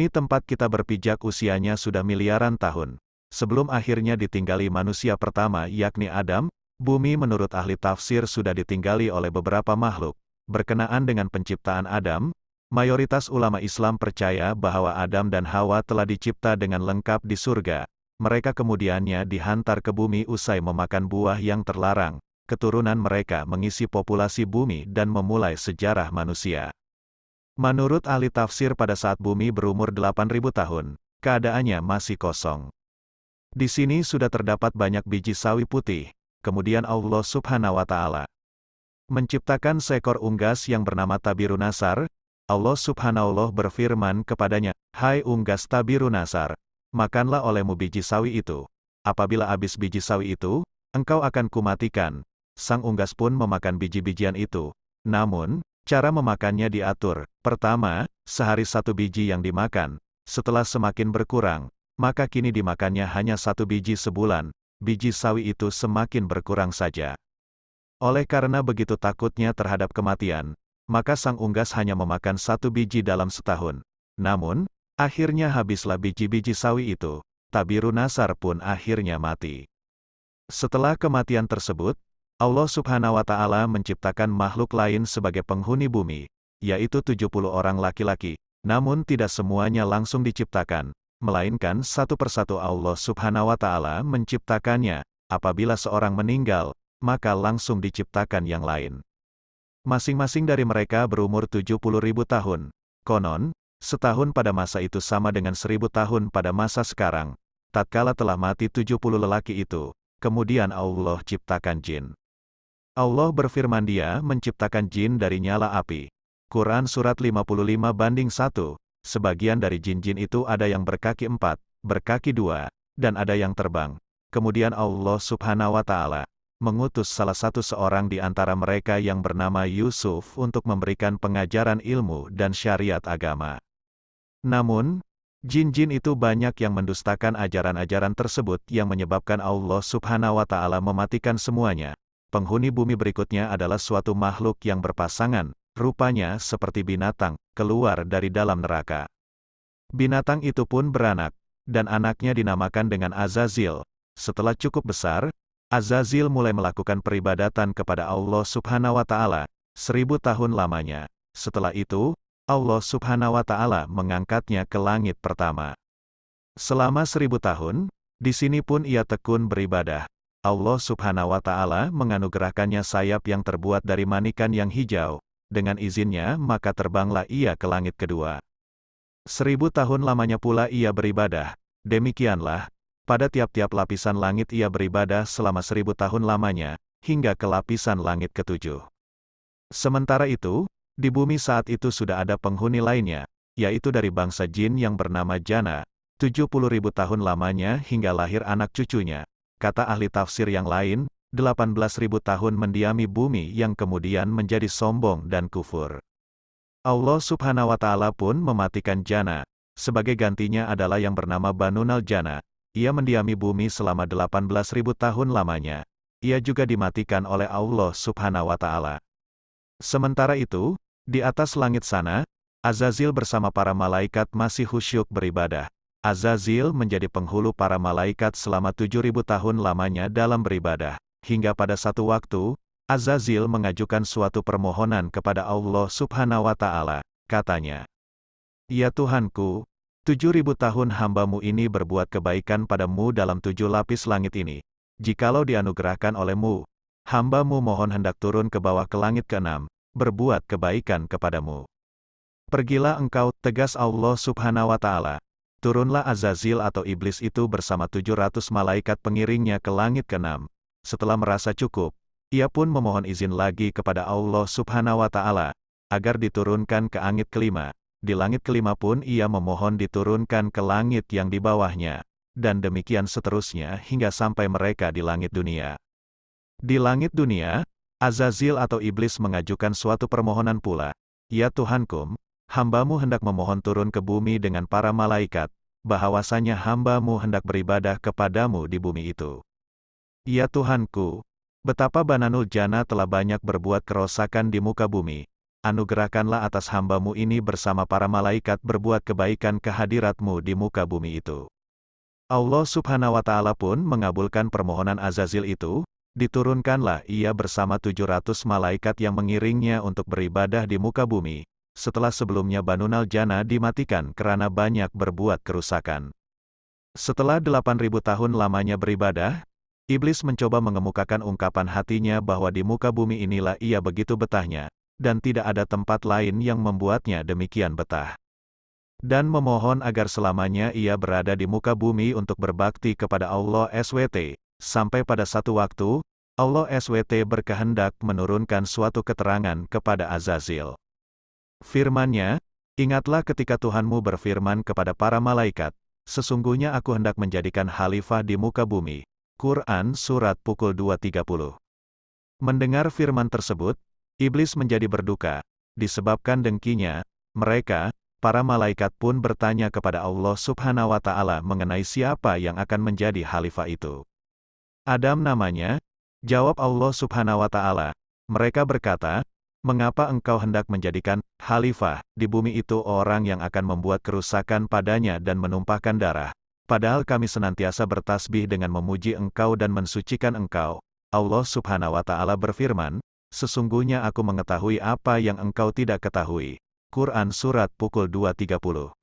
Bumi tempat kita berpijak usianya sudah miliaran tahun. Sebelum akhirnya ditinggali manusia pertama yakni Adam, bumi menurut ahli tafsir sudah ditinggali oleh beberapa makhluk. Berkenaan dengan penciptaan Adam, mayoritas ulama Islam percaya bahwa Adam dan Hawa telah dicipta dengan lengkap di surga. Mereka kemudiannya dihantar ke bumi usai memakan buah yang terlarang. Keturunan mereka mengisi populasi bumi dan memulai sejarah manusia. Menurut ahli tafsir pada saat bumi berumur 8.000 tahun, keadaannya masih kosong. Di sini sudah terdapat banyak biji sawi putih. Kemudian Allah Subhanahu wa Ta'ala menciptakan seekor unggas yang bernama Tabirunasar. Allah Subhanahu wa Ta'ala berfirman kepadanya, "Hai unggas Tabirunasar, makanlah olehmu biji sawi itu. Apabila habis biji sawi itu, engkau akan kumatikan." Sang unggas pun memakan biji-bijian itu. Namun, cara memakannya diatur. Pertama, sehari satu biji yang dimakan. Setelah semakin berkurang, maka kini dimakannya hanya satu biji sebulan. Biji sawi itu semakin berkurang saja. Oleh karena begitu takutnya terhadap kematian, maka sang unggas hanya memakan satu biji dalam setahun. Namun, akhirnya habislah biji-biji sawi itu. Tabirunasar pun akhirnya mati. Setelah kematian tersebut, Allah Subhanahu wa Ta'ala menciptakan makhluk lain sebagai penghuni bumi, yaitu 70 orang laki-laki, namun tidak semuanya langsung diciptakan, melainkan satu persatu Allah Subhanahu wa Ta'ala menciptakannya. Apabila seorang meninggal, maka langsung diciptakan yang lain. Masing-masing dari mereka berumur 70.000 tahun. Konon, setahun pada masa itu sama dengan 1.000 tahun pada masa sekarang. Tatkala telah mati 70 lelaki itu, kemudian Allah ciptakan jin. Allah berfirman Dia menciptakan jin dari nyala api. Quran Surat 55:1, sebagian dari jin-jin itu ada yang berkaki 4, berkaki 2, dan ada yang terbang. Kemudian Allah Subhanahu wa Ta'ala mengutus salah satu seorang di antara mereka yang bernama Yusuf untuk memberikan pengajaran ilmu dan syariat agama. Namun, jin-jin itu banyak yang mendustakan ajaran-ajaran tersebut yang menyebabkan Allah Subhanahu wa Ta'ala mematikan semuanya. Penghuni bumi berikutnya adalah suatu makhluk yang berpasangan, rupanya seperti binatang, keluar dari dalam neraka. Binatang itu pun beranak, dan anaknya dinamakan dengan Azazil. Setelah cukup besar, Azazil mulai melakukan peribadatan kepada Allah Subhanahu wa Ta'ala, 1.000 tahun lamanya. Setelah itu, Allah Subhanahu wa Ta'ala mengangkatnya ke langit pertama. Selama 1.000 tahun, di sini pun ia tekun beribadah. Allah Subhanahu wa Ta'ala menganugerahkannya sayap yang terbuat dari manikan yang hijau. Dengan izinnya maka terbanglah ia ke langit kedua. 1.000 tahun lamanya pula ia beribadah. Demikianlah, pada tiap-tiap lapisan langit ia beribadah selama 1.000 tahun lamanya, hingga ke lapisan langit ketujuh. Sementara itu, di bumi saat itu sudah ada penghuni lainnya, yaitu dari bangsa jin yang bernama Jana, 70.000 tahun lamanya hingga lahir anak cucunya. Kata ahli tafsir yang lain, 18.000 tahun mendiami bumi yang kemudian menjadi sombong dan kufur. Allah Subhanahu wa Ta'ala pun mematikan Jana. Sebagai gantinya adalah yang bernama Banunal Jana. Ia mendiami bumi selama 18.000 tahun lamanya. Ia juga dimatikan oleh Allah Subhanahu wa Ta'ala. Sementara itu, di atas langit sana, Azazil bersama para malaikat masih khusyuk beribadah. Azazil menjadi penghulu para malaikat selama 7.000 tahun lamanya dalam beribadah. Hingga pada satu waktu, Azazil mengajukan suatu permohonan kepada Allah Subhanahu wa Ta'ala. Katanya, "Ya Tuhanku, 7.000 tahun hambamu ini berbuat kebaikan padamu dalam 7 lapis langit ini. Jikalau dianugerahkan olehmu, hambamu mohon hendak turun ke bawah ke langit ke-6, berbuat kebaikan kepadamu. Pergilah engkau," tegas Allah Subhanahu wa Ta'ala. Turunlah Azazil atau iblis itu bersama 700 malaikat pengiringnya ke langit ke-6. Setelah merasa cukup, ia pun memohon izin lagi kepada Allah Subhanahu wa Ta'ala, agar diturunkan ke langit ke-5. Di langit ke-5 pun ia memohon diturunkan ke langit yang di bawahnya, dan demikian seterusnya hingga sampai mereka di langit dunia. Di langit dunia, Azazil atau iblis mengajukan suatu permohonan pula. "Ya Tuhanku, hambamu hendak memohon turun ke bumi dengan para malaikat, bahwasanya hambamu hendak beribadah kepadamu di bumi itu. Ya Tuhanku, betapa Bananul Jana telah banyak berbuat kerosakan di muka bumi. anugerahkanlah atas hamba-Mu ini bersama para malaikat berbuat kebaikan kehadirat-Mu di muka bumi itu. Allah Subhanahu wa Ta'ala pun mengabulkan permohonan Azazil itu, diturunkanlah ia bersama 700 malaikat yang mengiringnya untuk beribadah di muka bumi, setelah sebelumnya Banunal Jannah dimatikan karena banyak berbuat kerusakan. Setelah 8.000 tahun lamanya beribadah, Iblis mencoba mengemukakan ungkapan hatinya bahwa di muka bumi inilah ia begitu betahnya, dan tidak ada tempat lain yang membuatnya demikian betah. Dan memohon agar selamanya ia berada di muka bumi untuk berbakti kepada Allah SWT, sampai pada satu waktu, Allah SWT berkehendak menurunkan suatu keterangan kepada Azazil. Firman-Nya, ingatlah ketika Tuhanmu berfirman kepada para malaikat, sesungguhnya aku hendak menjadikan khalifah di muka bumi. Quran Surat Pukul 2:30. Mendengar firman tersebut, Iblis menjadi berduka, disebabkan dengkinya, mereka, para malaikat pun bertanya kepada Allah Subhanahu wa Ta'ala mengenai siapa yang akan menjadi khalifah itu. Adam namanya, jawab Allah Subhanahu wa Ta'ala. Mereka berkata, mengapa engkau hendak menjadikan khalifah di bumi itu orang yang akan membuat kerusakan padanya dan menumpahkan darah, padahal kami senantiasa bertasbih dengan memuji engkau dan mensucikan engkau. Allah Subhanahu wa Ta'ala berfirman, sesungguhnya aku mengetahui apa yang engkau tidak ketahui. Quran Surat Pukul 2:30.